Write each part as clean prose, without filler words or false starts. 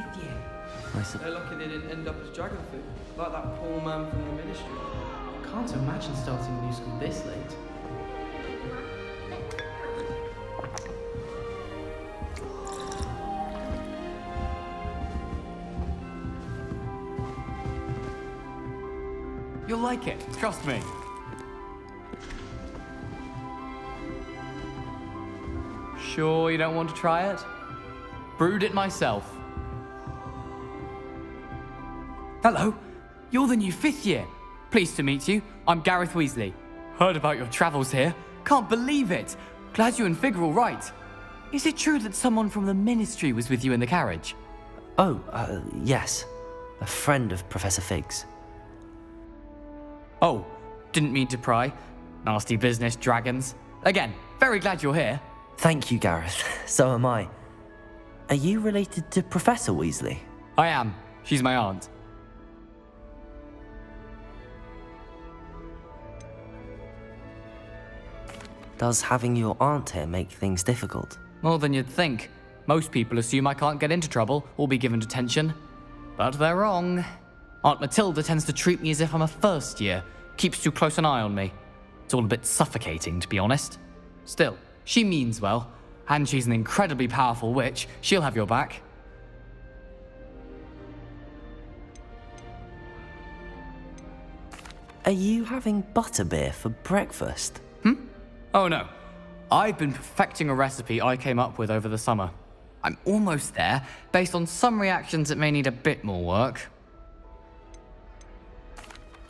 5th year. They're lucky they didn't end up as dragon food, like that poor man from the ministry. Can't imagine starting a new school this late. You'll like it, trust me. Sure you don't want to try it? Brewed it myself. Hello, you're the new 5th year. Pleased to meet you. I'm Gareth Weasley. Heard about your travels here. Can't believe it. Glad you and Fig are all right. Is it true that someone from the ministry was with you in the carriage? Oh, yes. A friend of Professor Fig's. Oh, didn't mean to pry. Nasty business, dragons. Again, very glad you're here. Thank you, Gareth. So am I. Are you related to Professor Weasley? I am. She's my aunt. Does having your aunt here make things difficult? More than you'd think. Most people assume I can't get into trouble or be given detention. But they're wrong. Aunt Matilda tends to treat me as if I'm a first year, keeps too close an eye on me. It's all a bit suffocating, to be honest. Still, she means well, and she's an incredibly powerful witch. She'll have your back. Are you having butterbeer for breakfast? Oh no. I've been perfecting a recipe I came up with over the summer. I'm almost there, based on some reactions that may need a bit more work.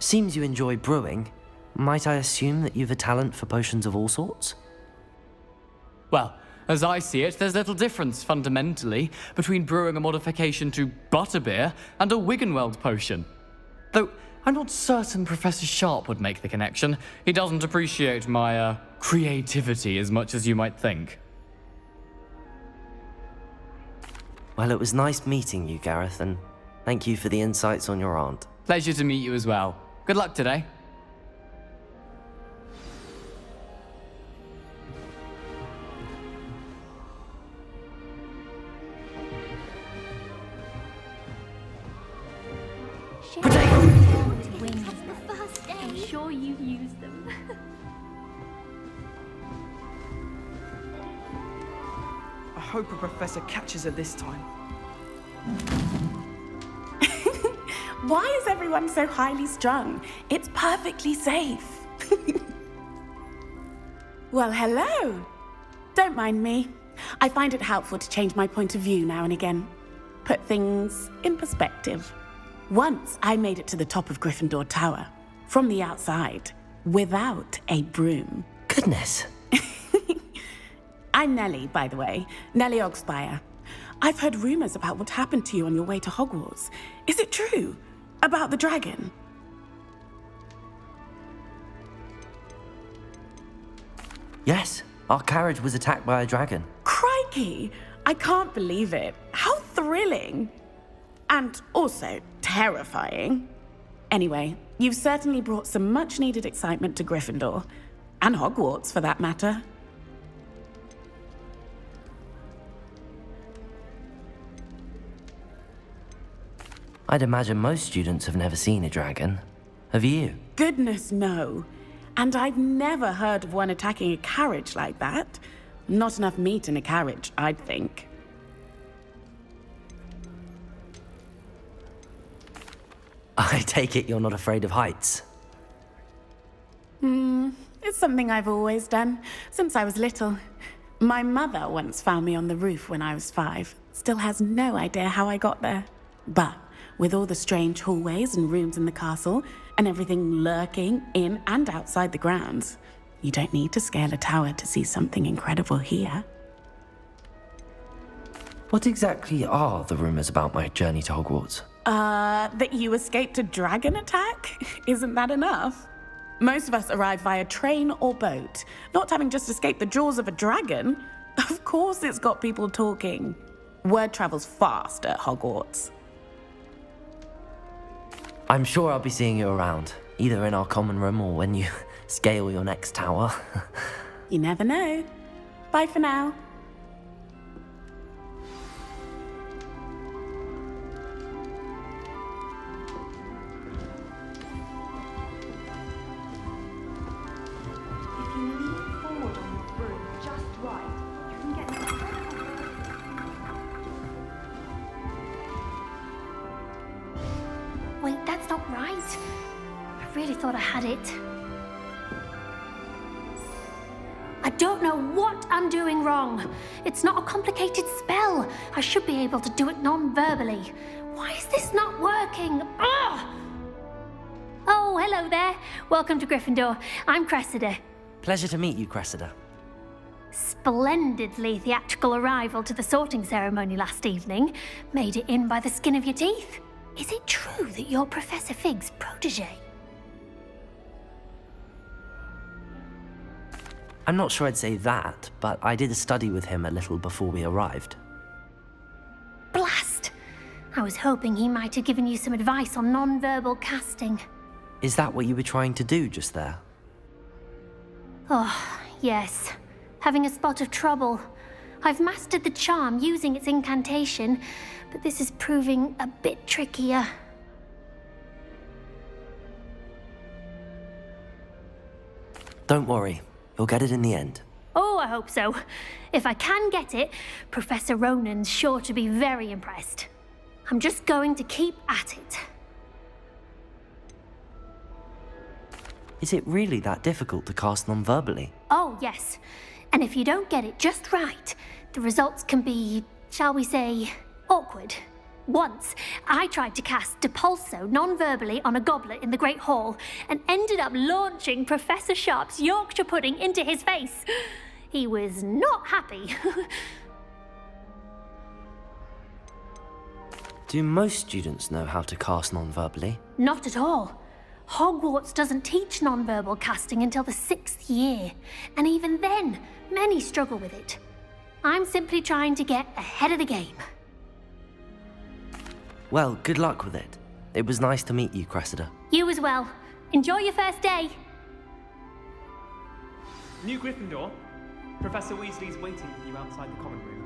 Seems you enjoy brewing. Might I assume that you've a talent for potions of all sorts? Well, as I see it, there's little difference, fundamentally, between brewing a modification to butterbeer and a Wiggenweld potion. Though, I'm not certain Professor Sharp would make the connection. He doesn't appreciate my, creativity as much as you might think. Well, it was nice meeting you, Gareth, and thank you for the insights on your aunt. Pleasure to meet you as well. Good luck today. Wings the first day. I'm sure you've used them. I hope a professor catches her this time. Why is everyone so highly strung? It's perfectly safe. Well, hello. Don't mind me. I find it helpful to change my point of view now and again. Put things in perspective. Once I made it to the top of Gryffindor Tower, from the outside, without a broom. Goodness. I'm Nellie, by the way. Nellie Ogspire. I've heard rumors about what happened to you on your way to Hogwarts. Is it true? About the dragon? Yes, our carriage was attacked by a dragon. Crikey! I can't believe it. How thrilling! And also terrifying. Anyway, you've certainly brought some much-needed excitement to Gryffindor. And Hogwarts, for that matter. I'd imagine most students have never seen a dragon. Have you? Goodness, no. And I've never heard of one attacking a carriage like that. Not enough meat in a carriage, I'd think. I take it you're not afraid of heights. It's something I've always done, since I was little. My mother once found me on the roof when I was 5. Still has no idea how I got there. But with all the strange hallways and rooms in the castle, and everything lurking in and outside the grounds, you don't need to scale a tower to see something incredible here. What exactly are the rumors about my journey to Hogwarts? That you escaped a dragon attack? Isn't that enough? Most of us arrive via train or boat, not having just escaped the jaws of a dragon. Of course it's got people talking. Word travels fast at Hogwarts. I'm sure I'll be seeing you around, either in our common room or when you scale your next tower. You never know. Bye for now. really thought I had it. I don't know what I'm doing wrong. It's not a complicated spell. I should be able to do it non-verbally. Why is this not working? Ugh! Oh, hello there. Welcome to Gryffindor. I'm Cressida. Pleasure to meet you, Cressida. Splendidly theatrical arrival to the sorting ceremony last evening. Made it in by the skin of your teeth. Is it true that you're Professor Fig's protege? I'm not sure I'd say that, but I did study with him a little before we arrived. Blast! I was hoping he might have given you some advice on non-verbal casting. Is that what you were trying to do just there? Oh, yes. Having a spot of trouble. I've mastered the charm using its incantation, but this is proving a bit trickier. Don't worry, you'll get it in the end. Oh, I hope so. If I can get it, Professor Ronan's sure to be very impressed. I'm just going to keep at it. Is it really that difficult to cast non-verbally? Oh, yes. And if you don't get it just right, the results can be, shall we say, awkward. Once, I tried to cast Depulso non-verbally on a goblet in the Great Hall and ended up launching Professor Sharp's Yorkshire pudding into his face. He was not happy. Do most students know how to cast non-verbally? Not at all. Hogwarts doesn't teach non-verbal casting until the 6th year, and even then, many struggle with it. I'm simply trying to get ahead of the game. Well, good luck with it. It was nice to meet you, Cressida. You as well. Enjoy your first day. New Gryffindor, Professor Weasley's waiting for you outside the common room.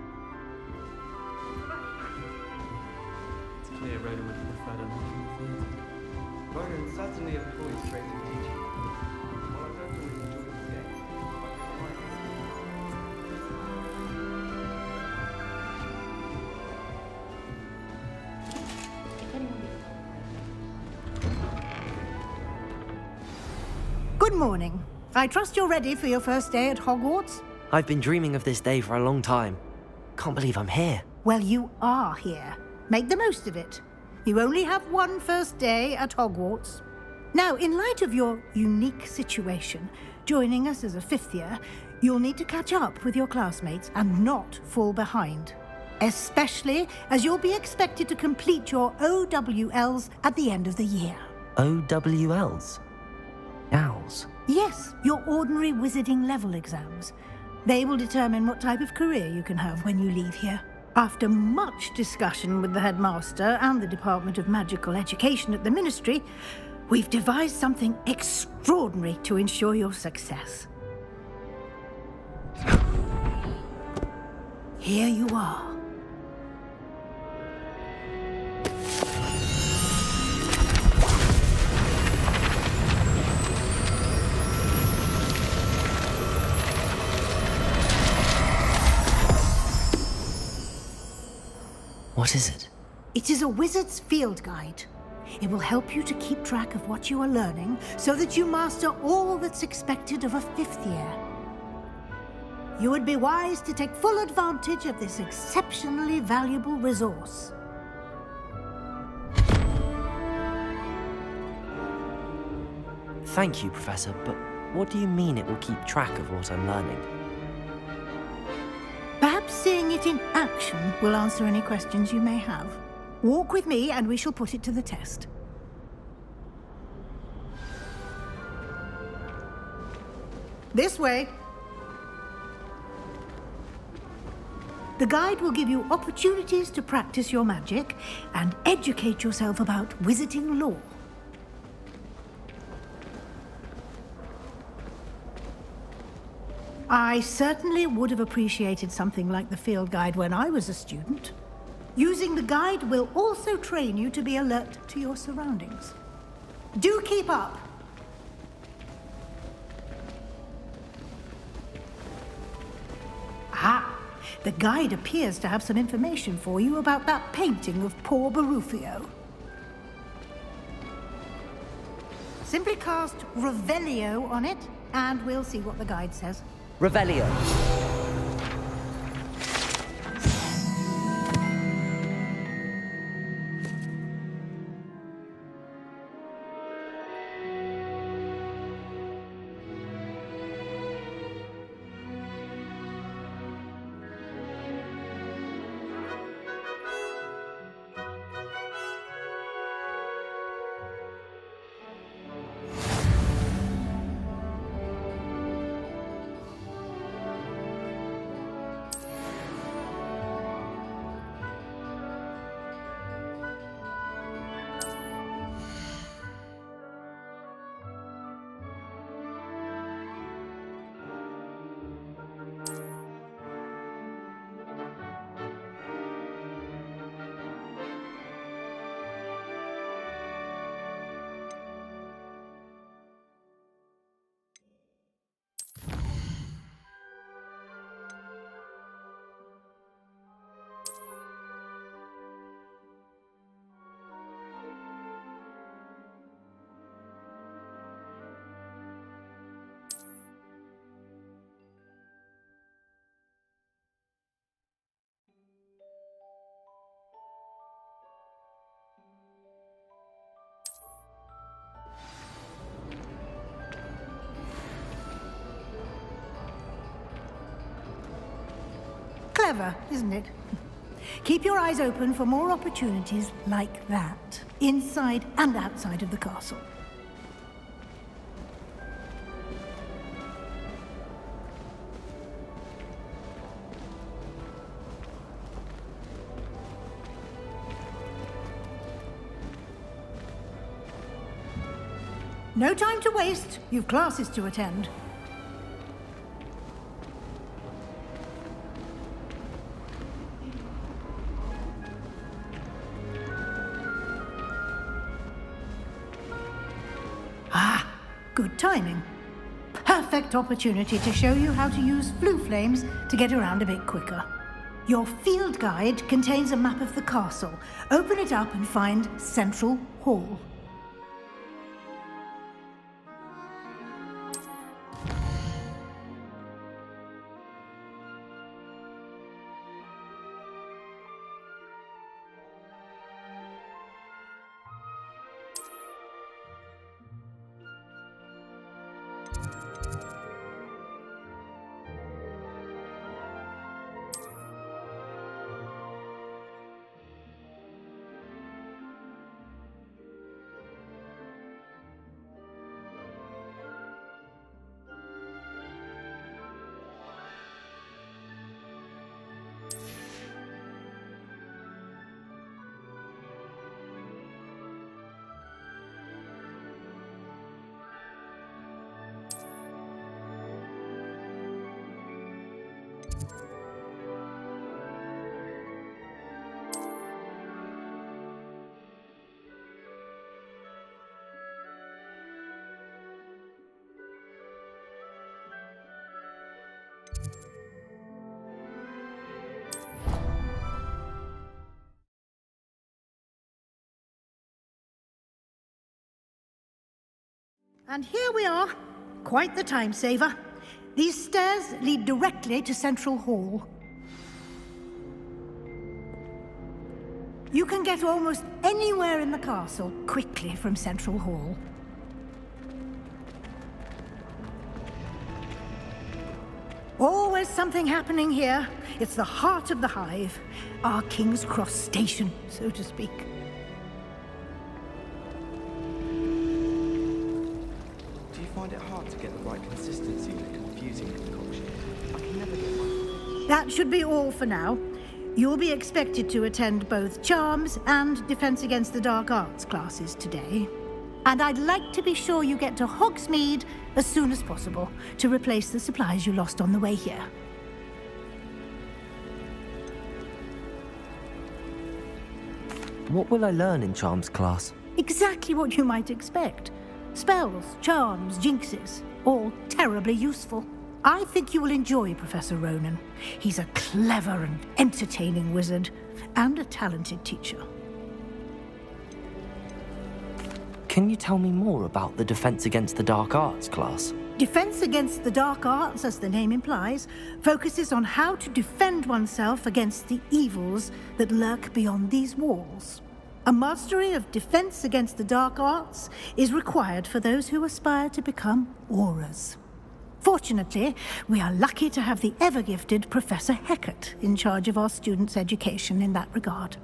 It's clear Ronan would have preferred a life in the theatre. Ronan certainly employs creative teaching. While I don't always enjoy the game, Good morning. I trust you're ready for your first day at Hogwarts? I've been dreaming of this day for a long time. Can't believe I'm here. Well, you are here. Make the most of it. You only have one first day at Hogwarts. Now, in light of your unique situation, joining us as a 5th year, you'll need to catch up with your classmates and not fall behind. Especially as you'll be expected to complete your OWLs at the end of the year. OWLs? Owls? Yes, your ordinary wizarding level exams. They will determine what type of career you can have when you leave here. After much discussion with the headmaster and the Department of Magical Education at the Ministry, we've devised something extraordinary to ensure your success. Here you are. What is it? It is a wizard's field guide. It will help you to keep track of what you are learning so that you master all that's expected of a 5th year. You would be wise to take full advantage of this exceptionally valuable resource. Thank you, Professor, but what do you mean it will keep track of what I'm learning? Perhaps seeing it in action will answer any questions you may have. Walk with me and we shall put it to the test. This way. The guide will give you opportunities to practice your magic and educate yourself about wizarding lore. I certainly would have appreciated something like the field guide when I was a student. Using the guide will also train you to be alert to your surroundings. Do keep up! Ah, the guide appears to have some information for you about that painting of poor Barufio. Simply cast Revelio on it, and we'll see what the guide says. Revelio. Clever, isn't it? Keep your eyes open for more opportunities like that, inside and outside of the castle. No time to waste. You've classes to attend. Good timing. Perfect opportunity to show you how to use flue flames to get around a bit quicker. Your field guide contains a map of the castle. Open it up and find Central Hall. And here we are. Quite the time saver. These stairs lead directly to Central Hall. You can get almost anywhere in the castle quickly from Central Hall. Always something happening here. It's the heart of the hive. Our King's Cross station, so to speak. Do you find it hard to get the right consistency in a confusing concoction? I can never get one. That should be all for now. You'll be expected to attend both Charms and Defense Against the Dark Arts classes today. And I'd like to be sure you get to Hogsmeade as soon as possible to replace the supplies you lost on the way here. What will I learn in Charms class? Exactly what you might expect. Spells, charms, jinxes, all terribly useful. I think you will enjoy Professor Ronan. He's a clever and entertaining wizard, and a talented teacher. Can you tell me more about the Defense Against the Dark Arts class? Defense Against the Dark Arts, as the name implies, focuses on how to defend oneself against the evils that lurk beyond these walls. A mastery of Defense Against the Dark Arts is required for those who aspire to become Auras. Fortunately, we are lucky to have the ever-gifted Professor Hecat in charge of our students' education in that regard.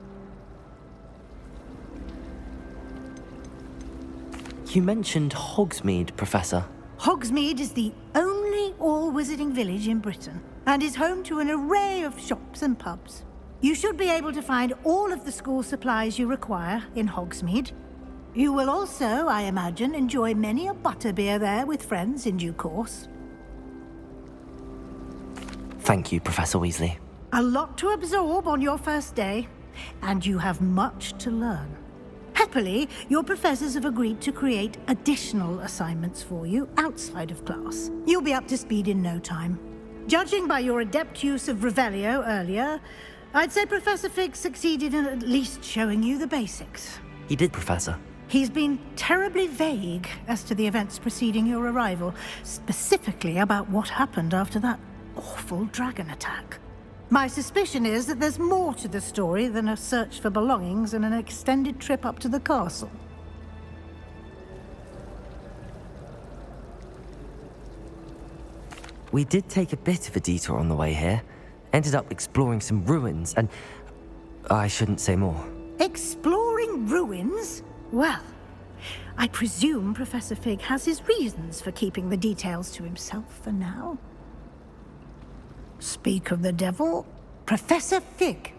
You mentioned Hogsmeade, Professor. Hogsmeade is the only all-wizarding village in Britain and is home to an array of shops and pubs. You should be able to find all of the school supplies you require in Hogsmeade. You will also, I imagine, enjoy many a butterbeer there with friends in due course. Thank you, Professor Weasley. A lot to absorb on your first day, and you have much to learn. Happily, your professors have agreed to create additional assignments for you outside of class. You'll be up to speed in no time. Judging by your adept use of Revelio earlier, I'd say Professor Fig succeeded in at least showing you the basics. He did, Professor. He's been terribly vague as to the events preceding your arrival, specifically about what happened after that awful dragon attack. My suspicion is that there's more to the story than a search for belongings and an extended trip up to the castle. We did take a bit of a detour on the way here. Ended up exploring some ruins and... I shouldn't say more. Exploring ruins? Well, I presume Professor Fig has his reasons for keeping the details to himself for now. Speak of the devil, Professor Fig.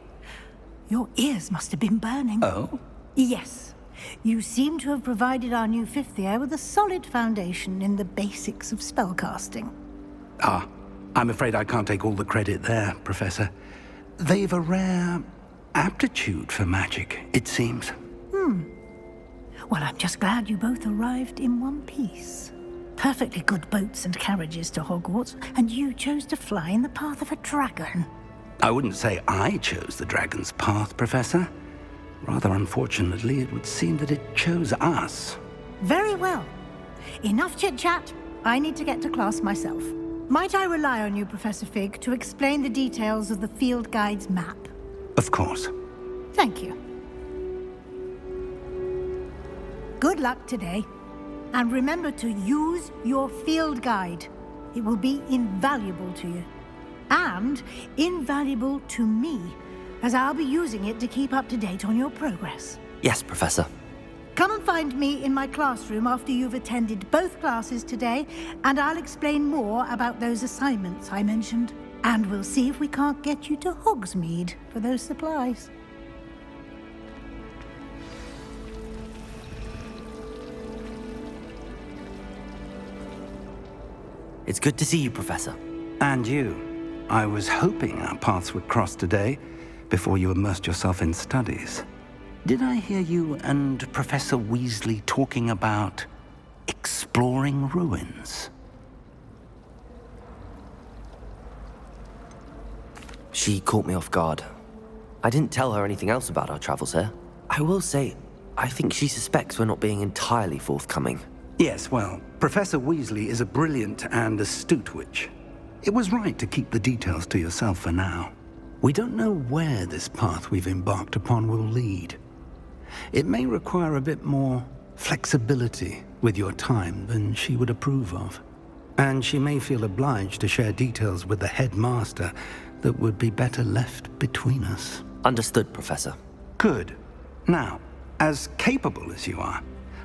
Your ears must have been burning. Oh? Yes. You seem to have provided our new fifth year with a solid foundation in the basics of spellcasting. Ah, I'm afraid I can't take all the credit there, Professor. They've a rare aptitude for magic, it seems. Well, I'm just glad you both arrived in one piece. Perfectly good boats and carriages to Hogwarts, and you chose to fly in the path of a dragon. I wouldn't say I chose the dragon's path, Professor. Rather unfortunately, it would seem that it chose us. Very well. Enough chit-chat. I need to get to class myself. Might I rely on you, Professor Fig, to explain the details of the field guide's map? Of course. Thank you. Good luck today. And remember to use your field guide. It will be invaluable to you. And invaluable to me, as I'll be using it to keep up to date on your progress. Yes, Professor. Come and find me in my classroom after you've attended both classes today, and I'll explain more about those assignments I mentioned. And we'll see if we can't get you to Hogsmeade for those supplies. It's good to see you, Professor. And you. I was hoping our paths would cross today, before you immersed yourself in studies. Did I hear you and Professor Weasley talking about exploring ruins? She caught me off guard. I didn't tell her anything else about our travels here. I will say, I think she suspects we're not being entirely forthcoming. Yes, well, Professor Weasley is a brilliant and astute witch. It was right to keep the details to yourself for now. We don't know where this path we've embarked upon will lead. It may require a bit more flexibility with your time than she would approve of. And she may feel obliged to share details with the headmaster that would be better left between us. Understood, Professor. Good. Now, as capable as you are,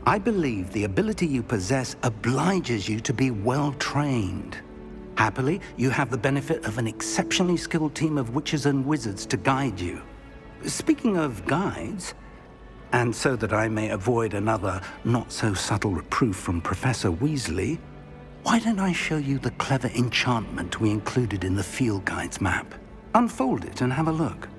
I believe the ability you possess obliges you to be well-trained. Happily, you have the benefit of an exceptionally skilled team of witches and wizards to guide you. Speaking of guides, and so that I may avoid another not-so-subtle reproof from Professor Weasley, why don't I show you the clever enchantment we included in the field guide's map? Unfold it and have a look.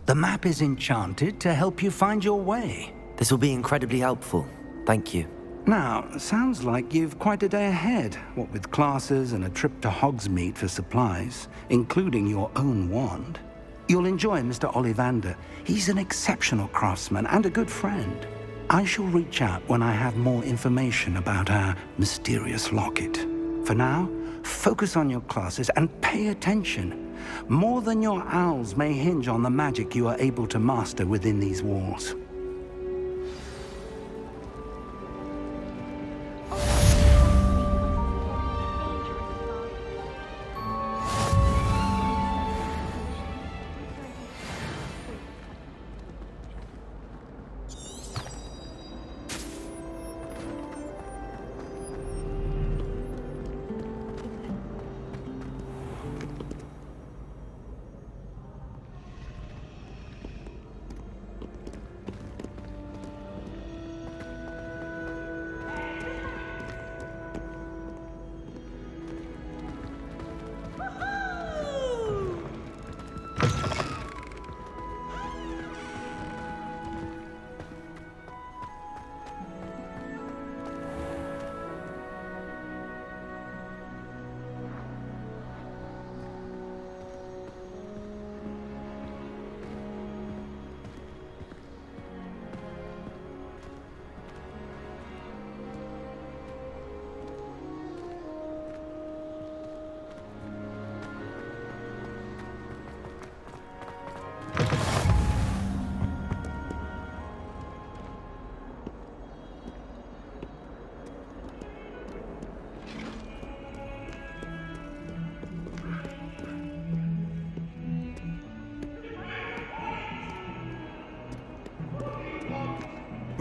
The map is enchanted to help you find your way. This will be incredibly helpful. Thank you. Now, sounds like you've quite a day ahead, what with classes and a trip to Hogsmeade for supplies, including your own wand. You'll enjoy Mr. Ollivander. He's an exceptional craftsman and a good friend. I shall reach out when I have more information about our mysterious locket. For now, focus on your classes and pay attention. More than your owls may hinge on the magic you are able to master within these walls.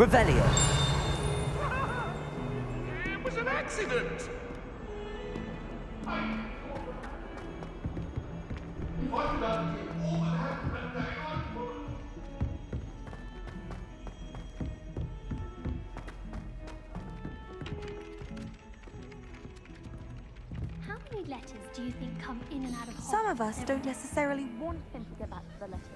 Revelio. It was an accident! How many letters do you think come in and out of Some Hogwarts of us every don't day? necessarily want him to get back to the letters.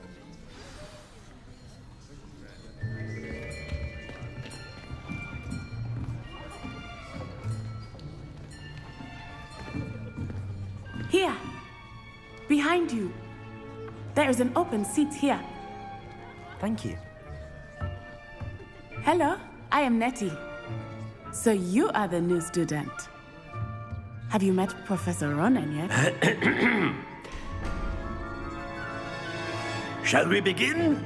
Here. Behind you. There is an open seat here. Thank you. Hello, I am Nettie. So you are the new student. Have you met Professor Ronan yet? Shall we begin?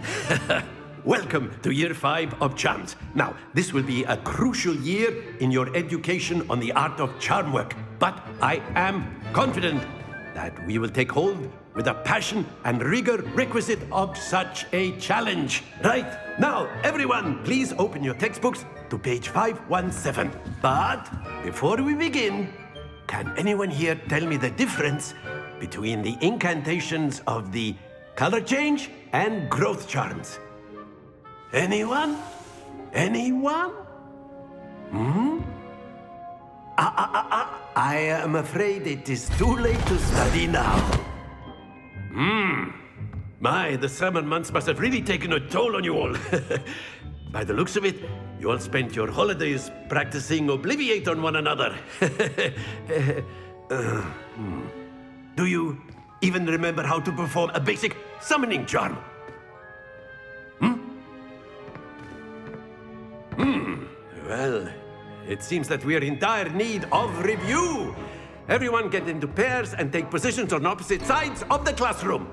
Welcome to Year 5 of Charms. Now, this will be a crucial year in your education on the art of charm work, but I am confident that we will take hold with the passion and rigor requisite of such a challenge. Right, now, everyone, please open your textbooks to page 517. But before we begin, can anyone here tell me the difference between the incantations of the color change and growth charms? Anyone? Anyone? I am afraid it is too late to study now. My, the summer months must have really taken a toll on you all. By the looks of it, you all spent your holidays practicing Obliviate on one another. Do you even remember how to perform a basic summoning charm? Well, it seems that we are in dire need of review. Everyone get into pairs and take positions on opposite sides of the classroom.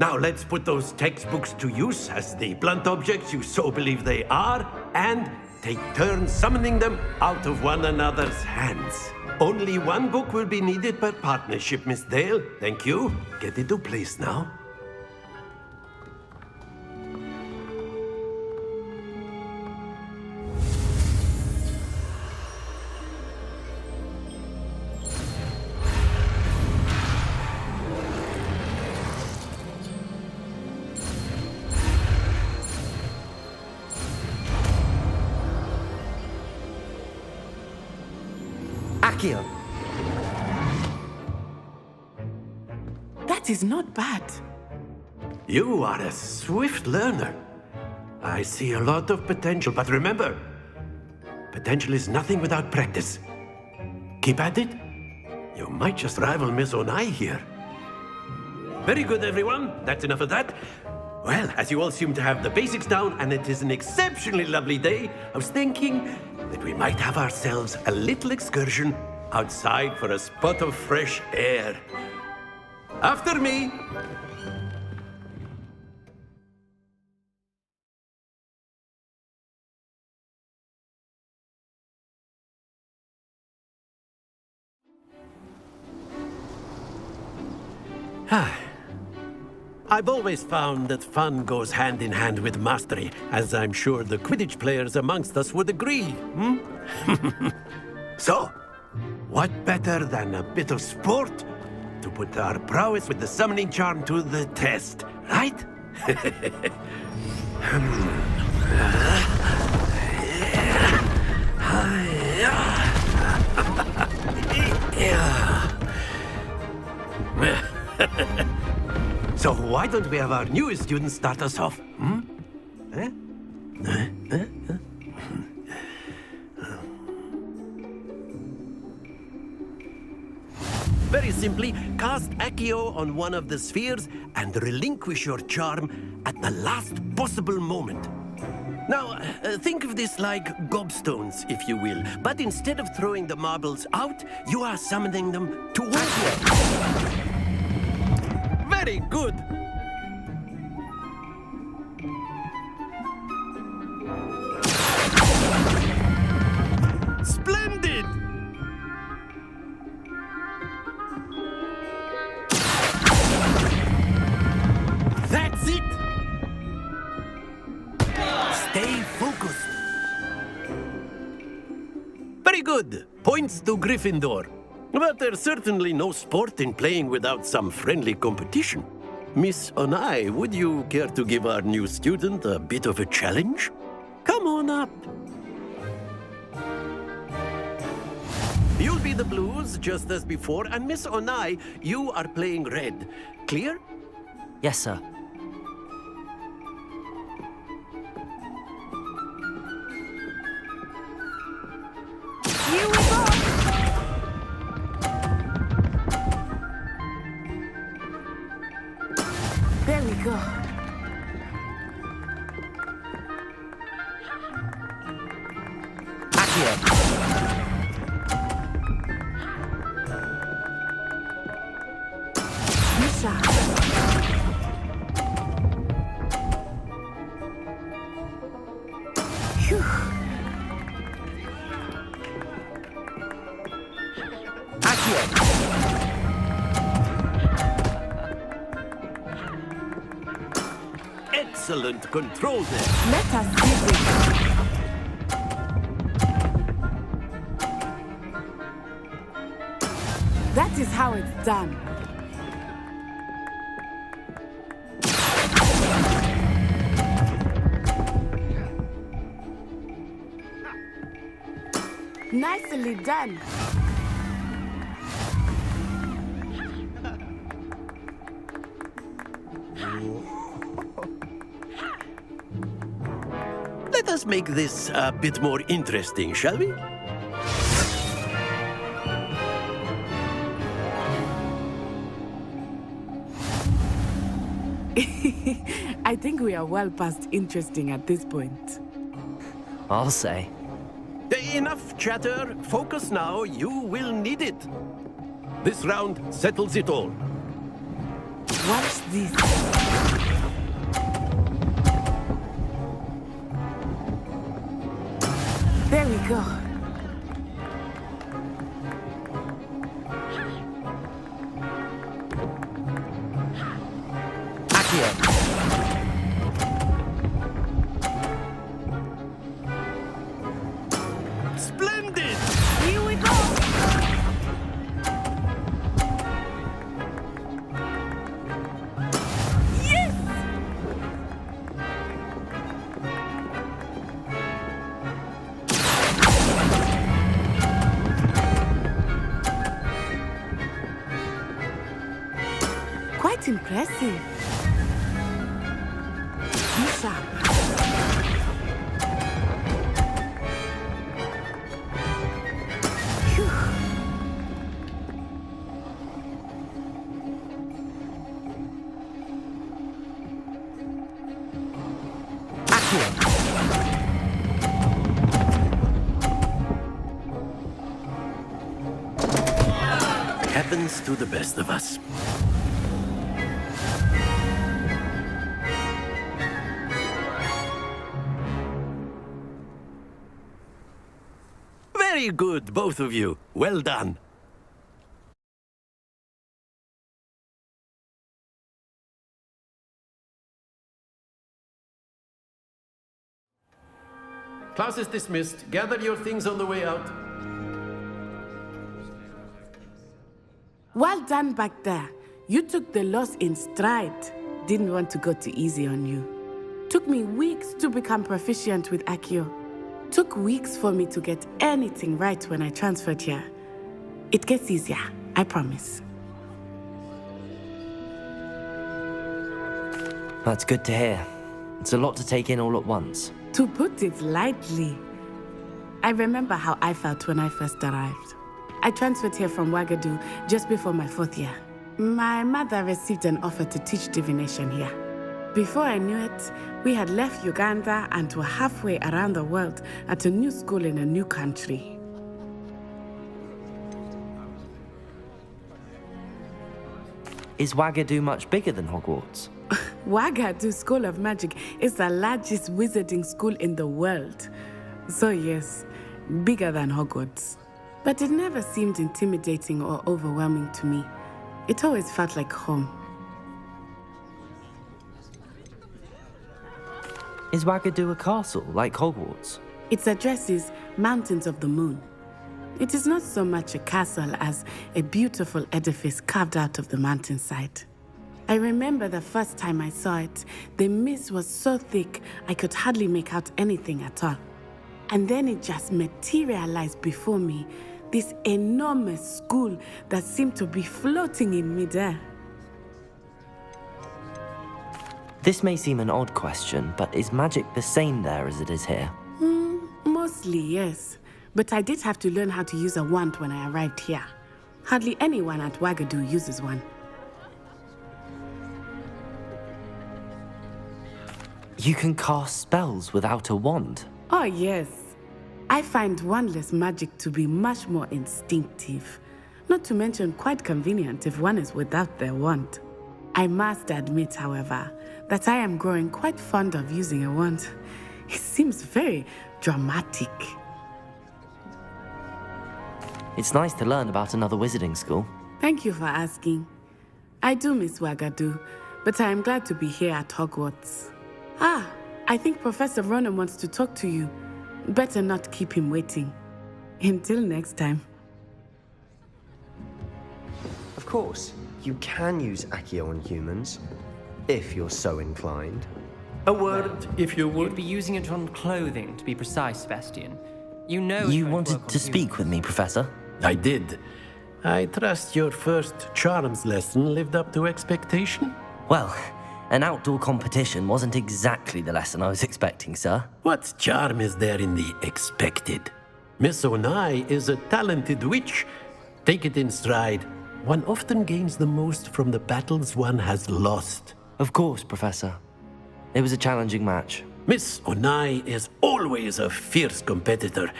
Now let's put those textbooks to use as the blunt objects you so believe they are, and take turns summoning them out of one another's hands. Only one book will be needed per partnership, Miss Dale. Thank you. Get into place now. Accio. That is not bad. You are a swift learner. I see a lot of potential, but remember, potential is nothing without practice. Keep at it. You might just rival Miss Onai here. Very good, everyone. That's enough of that. Well, as you all seem to have the basics down, and it is an exceptionally lovely day, I was thinking that we might have ourselves a little excursion outside for a spot of fresh air. After me! I've always found that fun goes hand in hand with mastery, as I'm sure the Quidditch players amongst us would agree, So, what better than a bit of sport to put our prowess with the summoning charm to the test, right? So why don't we have our newest student start us off? Very simply, cast Accio on one of the spheres and relinquish your charm at the last possible moment. Now, think of this like gobstones, if you will. But instead of throwing the marbles out, you are summoning them towards you. Very good. Splendid! That's it! Stay focused. Very good. Points to Gryffindor. But there's certainly no sport in playing without some friendly competition. Miss Onai, would you care to give our new student a bit of a challenge? Come on up. You'll be the blues, just as before, and Miss Onai, you are playing red. Clear? Yes, sir. Here we go! There we go. Misha. Phew. Excellent control there. Let us see this. That is how it's done. Nicely done. Let us make this a bit more interesting, shall we? I think we are well past interesting at this point. I'll say. Enough chatter. Focus now. You will need it. This round settles it all. Watch this. There we go. Splendid! Here we go. Yes! Quite impressive. Be sharp. Happens to the best of us. Very good, both of you. Well done. Class is dismissed. Gather your things on the way out. Well done back there. You took the loss in stride. Didn't want to go too easy on you. Took me weeks to become proficient with Accio. Took weeks for me to get anything right when I transferred here. It gets easier, I promise. That's good to hear. It's a lot to take in all at once. To put it lightly, I remember how I felt when I first arrived. I transferred here from Ouagadougou just before my 4th year. My mother received an offer to teach divination here. Before I knew it, we had left Uganda and were halfway around the world at a new school in a new country. Is Ouagadougou much bigger than Hogwarts? Ouagadougou School of Magic is the largest wizarding school in the world. So yes, bigger than Hogwarts. But it never seemed intimidating or overwhelming to me. It always felt like home. Is Ouagadougou a castle, like Hogwarts? Its address is Mountains of the Moon. It is not so much a castle as a beautiful edifice carved out of the mountainside. I remember the first time I saw it, the mist was so thick I could hardly make out anything at all. And then it just materialized before me, this enormous school that seemed to be floating in midair. This may seem an odd question, but is magic the same there as it is here? Mostly, yes. But I did have to learn how to use a wand when I arrived here. Hardly anyone at Ouagadougou uses one. You can cast spells without a wand? Oh, yes. I find wandless magic to be much more instinctive. Not to mention quite convenient if one is without their wand. I must admit, however, that I am growing quite fond of using a wand. It seems very dramatic. It's nice to learn about another wizarding school. Thank you for asking. I do miss Ouagadougou, but I am glad to be here at Hogwarts. I think Professor Ronan wants to talk to you. Better not keep him waiting. Until next time. Of course, you can use Accio on humans, if you're so inclined. A word, if you would. You'd be using it on clothing, to be precise, Sebastian. You know it You won't wanted work on to speak with me, Professor? I did. I trust your first charms lesson lived up to expectation? Well, an outdoor competition wasn't exactly the lesson I was expecting, sir. What charm is there in the expected? Miss Onai is a talented witch. Take it in stride. One often gains the most from the battles one has lost. Of course, Professor. It was a challenging match. Miss Onai is always a fierce competitor,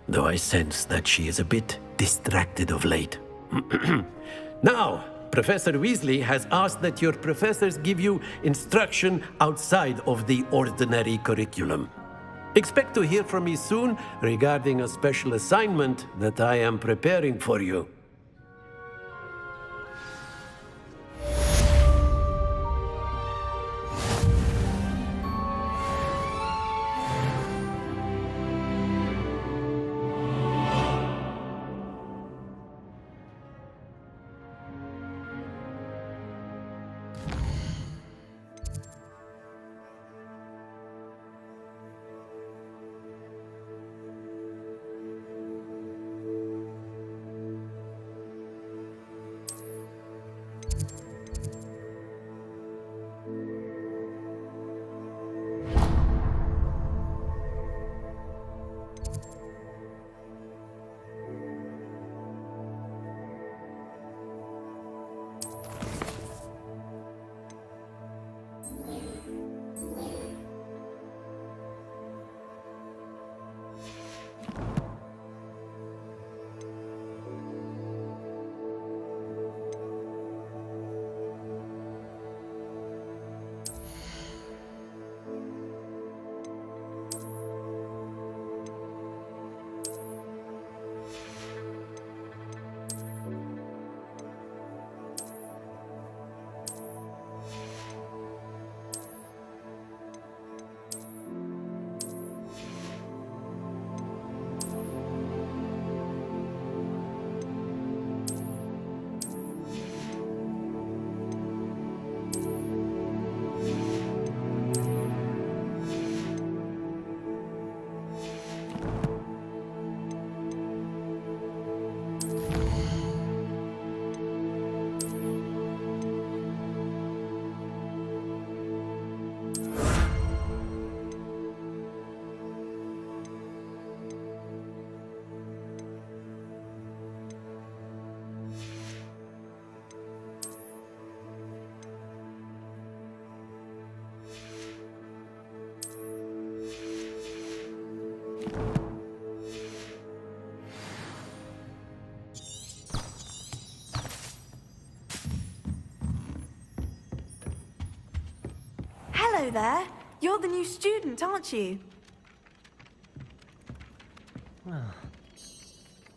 though I sense that she is a bit distracted of late. Now, Professor Weasley has asked that your professors give you instruction outside of the ordinary curriculum. Expect to hear from me soon regarding a special assignment that I am preparing for you. Hello there. You're the new student, aren't you?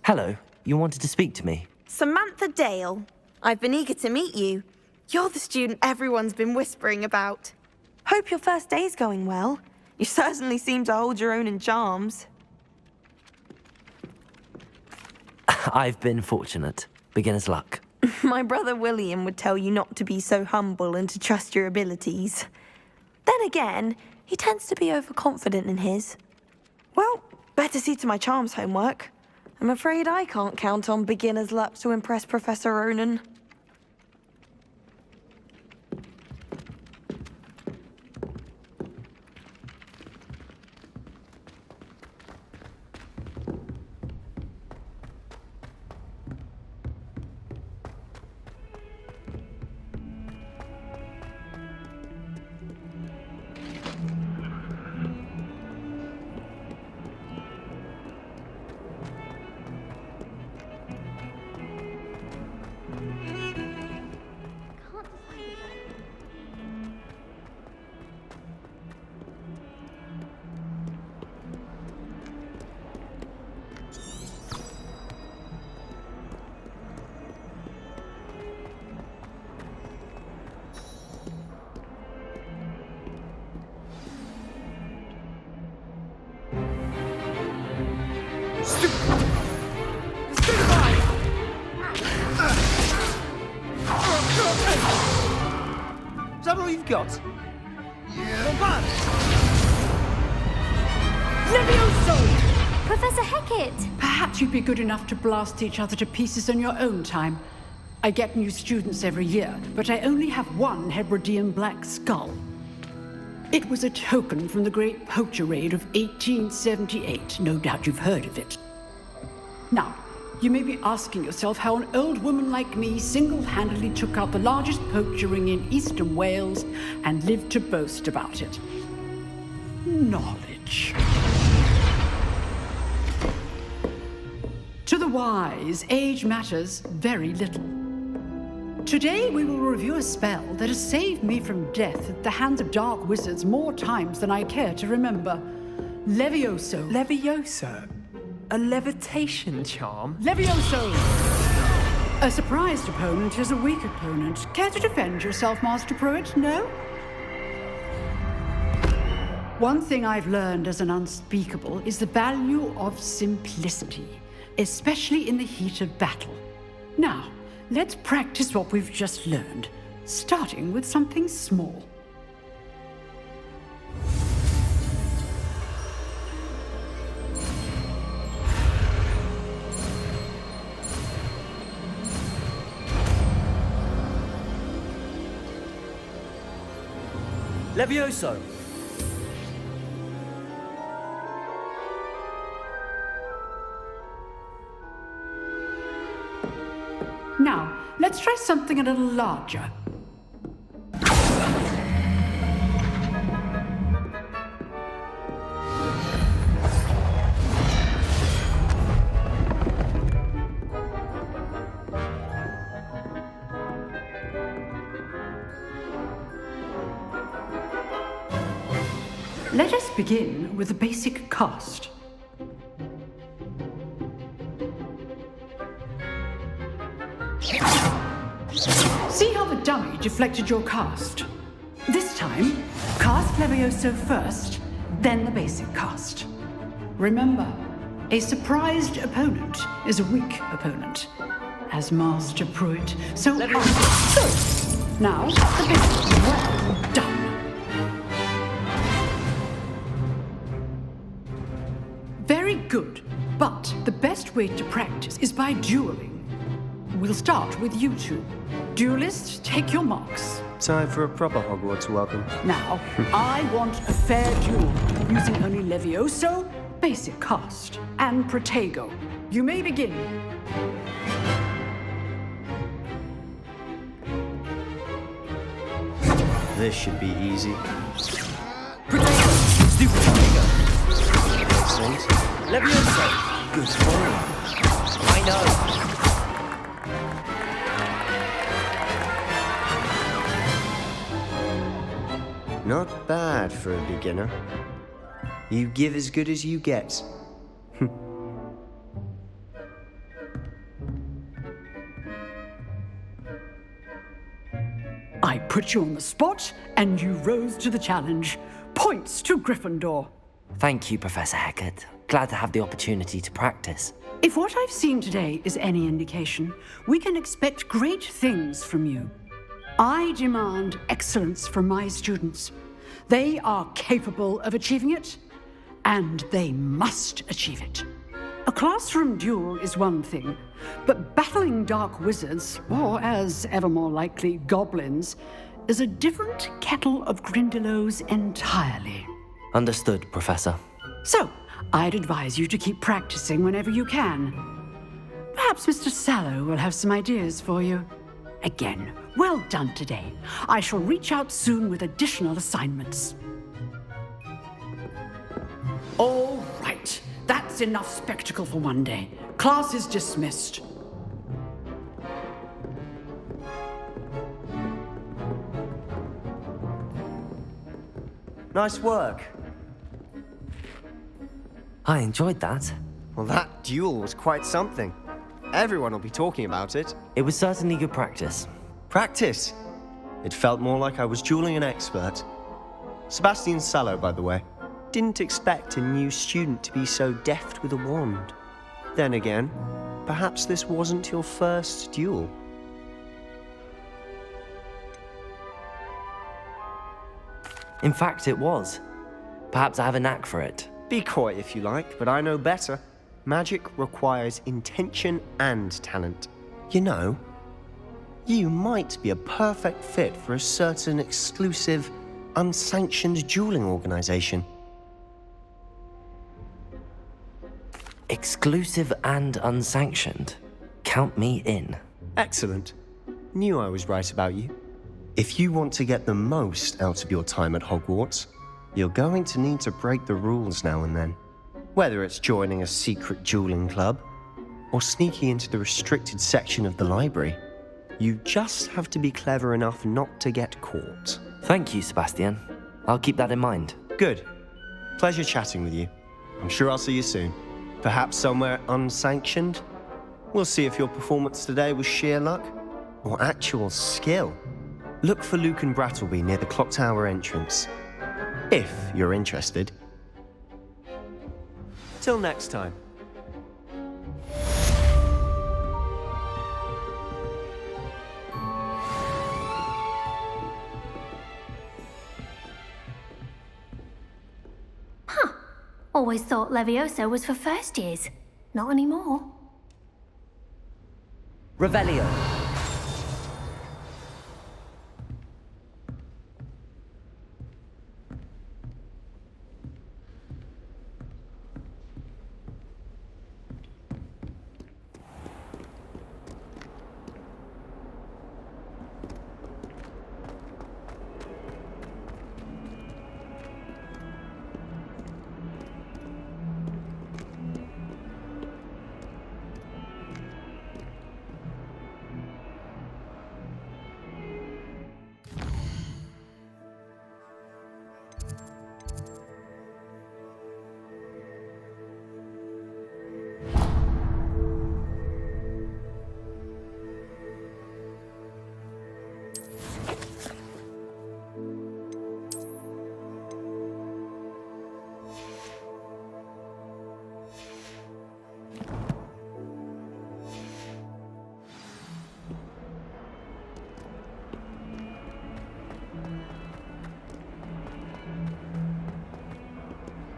Hello, you wanted to speak to me? Samantha Dale. I've been eager to meet you. You're the student everyone's been whispering about. Hope your first day's going well. You certainly seem to hold your own in charms. I've been fortunate. Beginner's luck. My brother William would tell you not to be so humble and to trust your abilities. Then again, he tends to be overconfident in his. Well, better see to my charms homework. I'm afraid I can't count on beginner's luck to impress Professor Ronan. Is that all you've got? Yeah. Levioso! Professor Hecat! Perhaps you'd be good enough to blast each other to pieces on your own time. I get new students every year, but I only have one Hebridean black skull. It was a token from the Great Poacher Raid of 1878. No doubt you've heard of it. Now, you may be asking yourself how an old woman like me single-handedly took out the largest poacher ring in eastern Wales and lived to boast about it. Knowledge. To the wise, age matters very little. Today we will review a spell that has saved me from death at the hands of dark wizards more times than I care to remember. Levioso. Levioso? A levitation charm? Levioso! A surprised opponent is a weak opponent. Care to defend yourself, Master Pruitt? No? One thing I've learned as an unspeakable is the value of simplicity, especially in the heat of battle. Now, let's practice what we've just learned, starting with something small. Levioso! Now, let's try something a little larger. Let us begin with the basic cast. See how the dummy deflected your cast? This time, cast Levioso first, then the basic cast. Remember, a surprised opponent is a weak opponent, as Master Pruitt. So, now, the basic. Well done. Very good, but the best way to practice is by dueling. We'll start with you two. Duelists, take your marks. Time for a proper Hogwarts welcome. Now, I want a fair duel, using only Levioso, basic cast, and Protego. You may begin. This should be easy. Protego! Stupid Protego! Saint? Levioso! Good ball. I know. Not bad for a beginner. You give as good as you get. I put you on the spot, and you rose to the challenge. Points to Gryffindor. Thank you, Professor Hecat. Glad to have the opportunity to practice. If what I've seen today is any indication, we can expect great things from you. I demand excellence from my students. They are capable of achieving it, and they must achieve it. A classroom duel is one thing, but battling dark wizards, or as ever more likely, goblins, is a different kettle of Grindylows entirely. Understood, Professor. So, I'd advise you to keep practicing whenever you can. Perhaps Mr. Sallow will have some ideas for you. Again, well done today. I shall reach out soon with additional assignments. All right. That's enough spectacle for one day. Class is dismissed. Nice work. I enjoyed that. Well, that duel was quite something. Everyone will be talking about it. It was certainly good practice. Practice? It felt more like I was dueling an expert. Sebastian Sallow, by the way. Didn't expect a new student to be so deft with a wand. Then again, perhaps this wasn't your first duel. In fact, it was. Perhaps I have a knack for it. Be coy if you like, but I know better. Magic requires intention and talent. You know, you might be a perfect fit for a certain exclusive, unsanctioned dueling organization. Exclusive and unsanctioned. Count me in. Excellent. Knew I was right about you. If you want to get the most out of your time at Hogwarts, you're going to need to break the rules now and then. Whether it's joining a secret dueling club, or sneaking into the restricted section of the library, you just have to be clever enough not to get caught. Thank you, Sebastian. I'll keep that in mind. Good. Pleasure chatting with you. I'm sure I'll see you soon. Perhaps somewhere unsanctioned? We'll see if your performance today was sheer luck or actual skill. Look for Luke and Brattleby near the clock tower entrance. If you're interested. Till next time. Always thought Levioso was for first years. Not anymore. Revelio.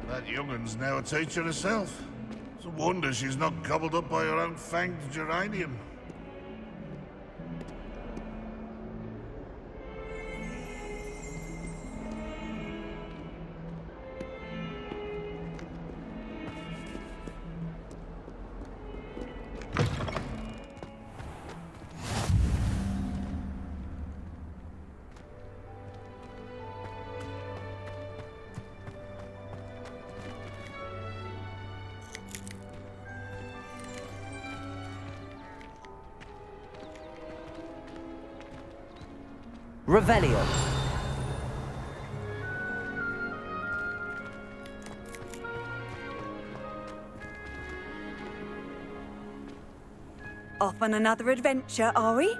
That young'un's now a teacher herself. It's a wonder she's not gobbled up by her own fanged geranium. Revelio. Off on another adventure, are we?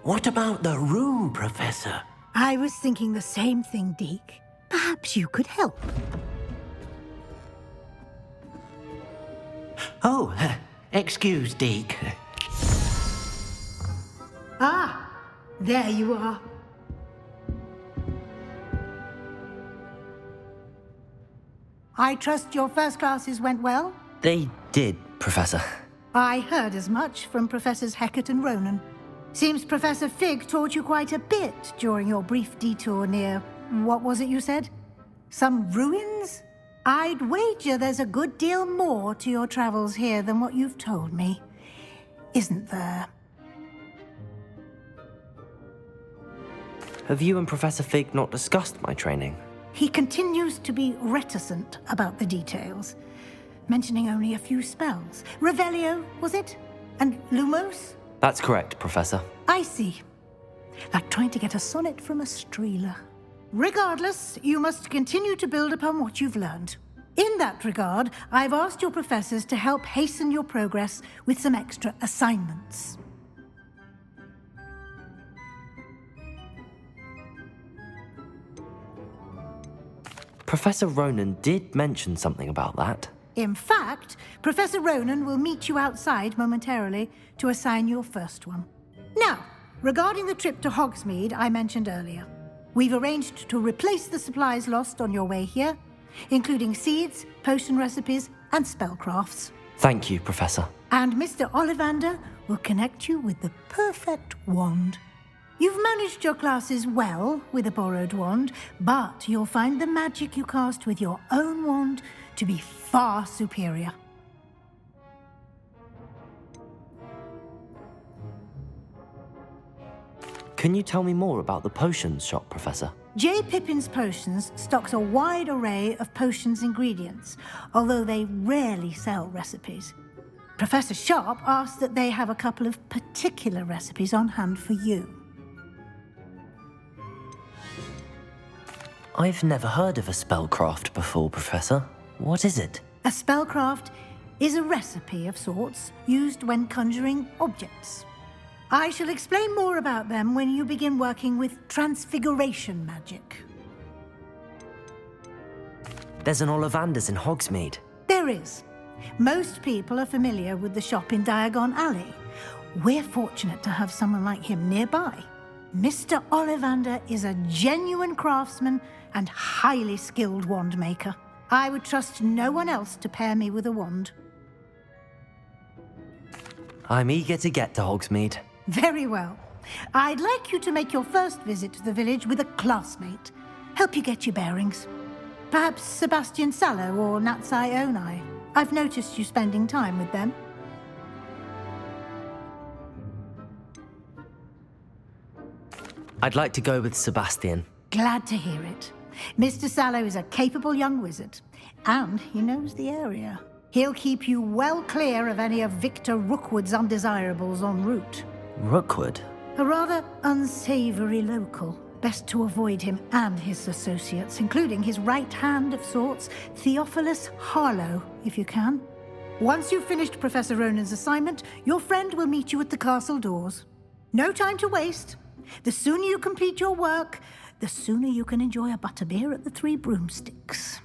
What about the room, Professor? I was thinking the same thing, Deke. Perhaps you could help. Oh, excuse, Deke. Ah, there you are. I trust your first classes went well? They did, Professor. I heard as much from Professors Hecat and Ronan. Seems Professor Fig taught you quite a bit during your brief detour near... what was it you said? Some ruins? I'd wager there's a good deal more to your travels here than what you've told me. Isn't there? Have you and Professor Fig not discussed my training? He continues to be reticent about the details, mentioning only a few spells. Revelio, was it? And Lumos? That's correct, Professor. I see. Like trying to get a sonnet from a streeler. Regardless, you must continue to build upon what you've learned. In that regard, I've asked your professors to help hasten your progress with some extra assignments. Professor Ronan did mention something about that. In fact, Professor Ronan will meet you outside momentarily to assign your first one. Now, regarding the trip to Hogsmeade I mentioned earlier, we've arranged to replace the supplies lost on your way here, including seeds, potion recipes, and spellcrafts. Thank you, Professor. And Mr. Ollivander will connect you with the perfect wand. You've managed your classes well with a borrowed wand, but you'll find the magic you cast with your own wand to be far superior. Can you tell me more about the potions shop, Professor? J. Pippin's Potions stocks a wide array of potions ingredients, although they rarely sell recipes. Professor Sharp asked that they have a couple of particular recipes on hand for you. I've never heard of a spellcraft before, Professor. What is it? A spellcraft is a recipe of sorts used when conjuring objects. I shall explain more about them when you begin working with transfiguration magic. There's an Ollivander's in Hogsmeade. There is. Most people are familiar with the shop in Diagon Alley. We're fortunate to have someone like him nearby. Mr. Ollivander is a genuine craftsman and highly skilled wand maker. I would trust no one else to pair me with a wand. I'm eager to get to Hogsmeade. Very well. I'd like you to make your first visit to the village with a classmate. Help you get your bearings. Perhaps Sebastian Sallow or Natsai Onai. I've noticed you spending time with them. I'd like to go with Sebastian. Glad to hear it. Mr. Sallow is a capable young wizard, and he knows the area. He'll keep you well clear of any of Victor Rookwood's undesirables en route. Rookwood? A rather unsavory local. Best to avoid him and his associates, including his right hand of sorts, Theophilus Harlow, if you can. Once you've finished Professor Ronan's assignment, your friend will meet you at the castle doors. No time to waste. The sooner you complete your work, the sooner you can enjoy a butterbeer at the Three Broomsticks.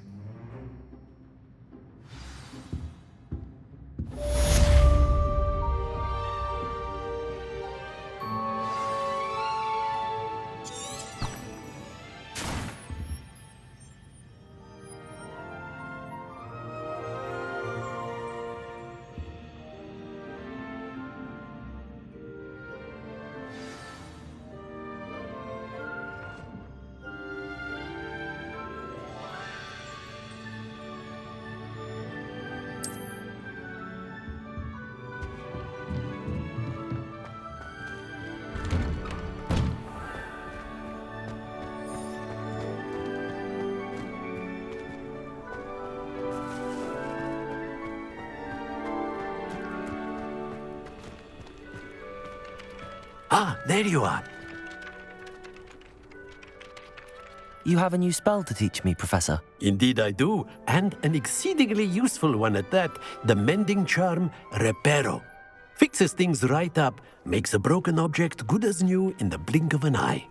Ah, there you are. You have a new spell to teach me, Professor. Indeed I do, and an exceedingly useful one at that. The mending charm, Reparo. Fixes things right up, makes a broken object good as new in the blink of an eye.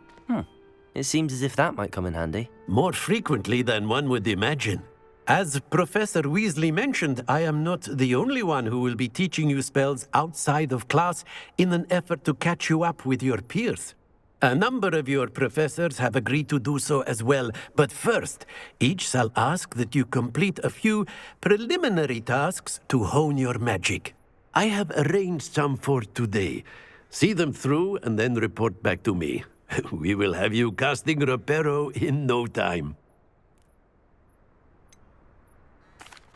It seems as if that might come in handy. More frequently than one would imagine. As Professor Weasley mentioned, I am not the only one who will be teaching you spells outside of class in an effort to catch you up with your peers. A number of your professors have agreed to do so as well, but first, each shall ask that you complete a few preliminary tasks to hone your magic. I have arranged some for today. See them through and then report back to me. We will have you casting Reparo in no time.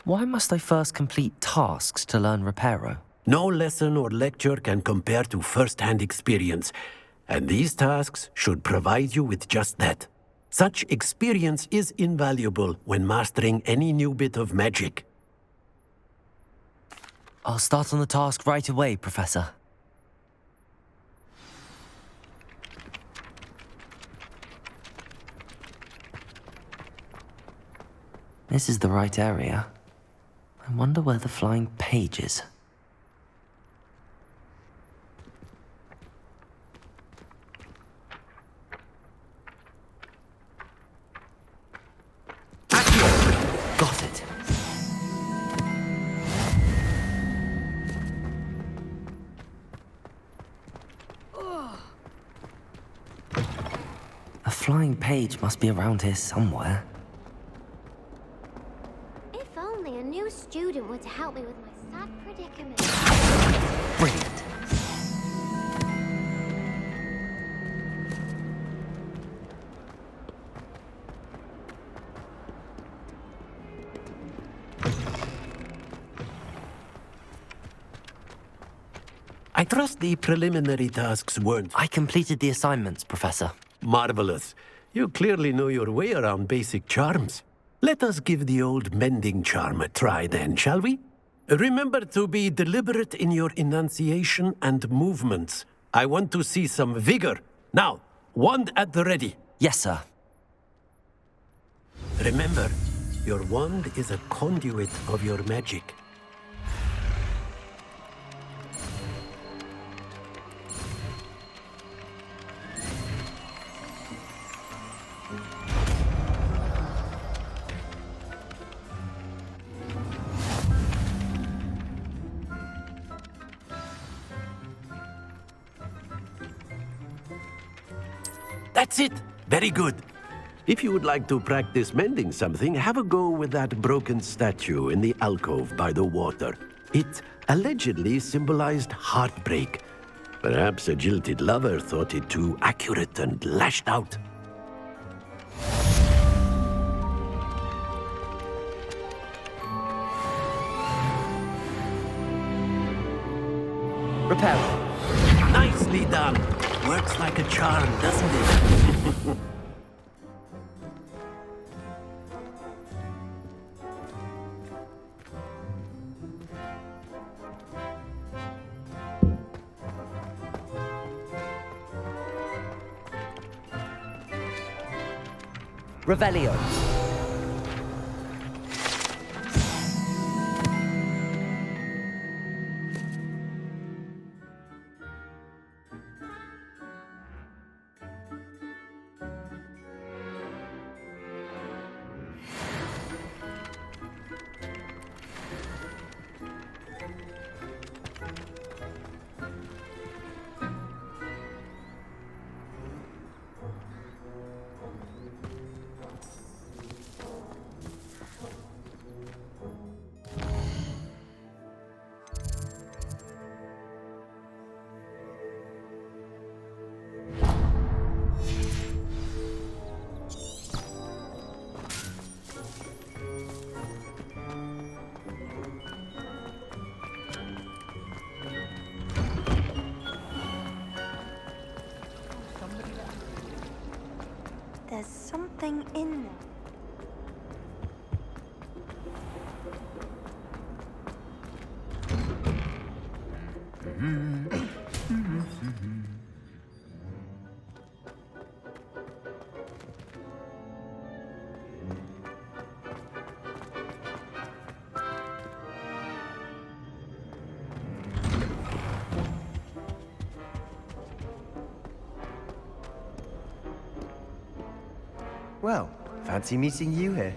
Why must I first complete tasks to learn Reparo? No lesson or lecture can compare to first-hand experience, and these tasks should provide you with just that. Such experience is invaluable when mastering any new bit of magic. I'll start on the task right away, Professor. This is the right area. I wonder where the flying page is. Got it. A flying page must be around here somewhere. If only a new student were to help me with my sad predicament. Brilliant. I trust the preliminary tasks weren't... I completed the assignments, Professor. Marvelous. You clearly know your way around basic charms. Let us give the old mending charm a try then, shall we? Remember to be deliberate in your enunciation and movements. I want to see some vigor. Now, wand at the ready. Yes, sir. Remember, your wand is a conduit of your magic. That's it! Very good. If you would like to practice mending something, have a go with that broken statue in the alcove by the water. It allegedly symbolized heartbreak. Perhaps a jilted lover thought it too accurate and lashed out. Repair. Nicely done. Works like a charm, doesn't it? Revelio. There's something in there. Well, fancy meeting you here.